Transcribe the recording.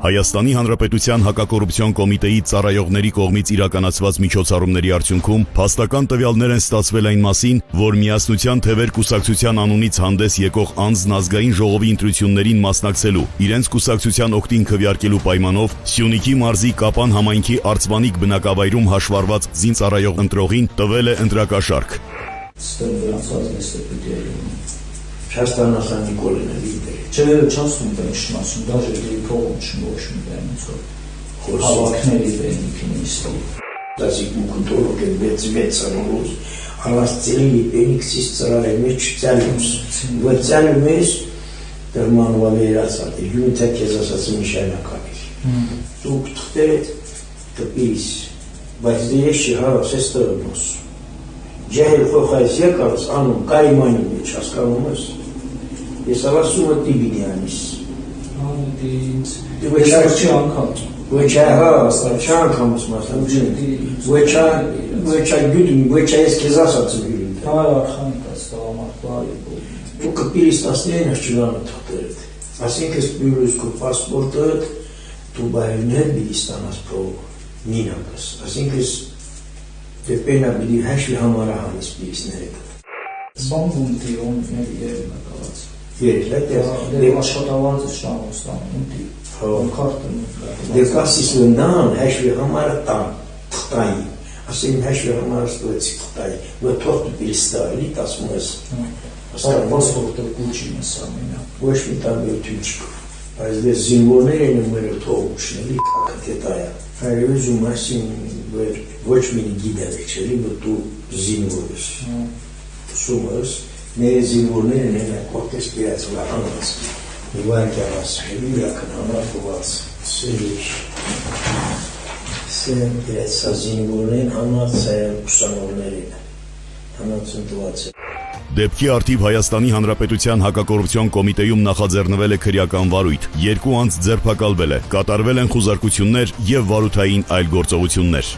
Հայաստանի Հանրապետության հակակոռուպցիոն կոմիտեի ծառայողների կողմից իրականացված միջոցառումների արդյունքում փաստական տվյալներ են ստացվել այն մասին, որ Միասնության թևեր կուսակցության անունից հանդես եկող անձն ազգային ժողովի ընտրություններին մասնակցելու, իրենց կուսակցության օգտին քվեարկելու պայմանով Սյունիքի մարզի Կապան համայնքի Արծվանիկ բնակավայրում հաշվառված զինծառայող ընտրողին տվել է ընտրակաշառք։ Часто Николина видели. Չէ, չասում բենիշն ասում, դաժե դի փողում չմոշում բենիցով։ Հավաքների բենիքին իստի։ Դասիկ մուկտորոկ է մեծանորոս, առաստելի բենիքսից ծրարել մեջ ցալումս։ Ոչալում ես դերմանվալի ասած, յունիթը քեզ ասած նշանակալի։ Դու թղթերդ կպիս, բայց դե շիհարը սեստորոս։ Ջահել խոխայս եկած անում կայմանի մեջ հասկանում ես։ Ես ավասում եմ տիբինյանից։ Ոչ անգամ։ Ոչ անգամ ասում, ոչ գյուտում, ոչ ես քեզ ասացım գյուտում։ Հայ արխանիկաս տղամարդ, Դու կպիրիս 19 ճրանը թղթերդ։ Այսինքն բյուրոս քո պասպորտը դու բայներ բիստանաս փող նինակս։ Այսինքն դեպենա բիդի հաշվի համարա հանից բիստներդ։ Զբաղվում դիոնների երնակալած։ Դե աշխատավարձը շահոստանում դի։ Քարտն Դե կասիսնան հաշվի համարը թղթայի։ Ասեն հաշվի համարը ստացի թղթայի։ Ու թողտ բիստալի տասմոս։ Պասպորտը կուչի մսամենա։ Ոչ մի տարբերություն չկա։ Բայց դե զինվորներ են ումերը թողուշնելի կակտետայա։ Հայրուզում ասին ոչ մի գիդեր չելի, որ դու զինվոր ես։ Սումս Նե զինվորներն են կողքես կերացել անոնց։ Իվան կերացել, իրական համարված սերիչ։ Սեն կերացա զինվորներն անոնց կուսանողներին։ Անոնց ընդուված է։ Դեպքի արդիվ Հայաստանի Հանրապետության հակակոռուպցիոն կոմիտեում նախաձեռնվել է քրեական վարույթ, 2 անձ ձերբակալվել է, կատարվել են խուզարկություններ եւ վարութային այլ գործողություններ։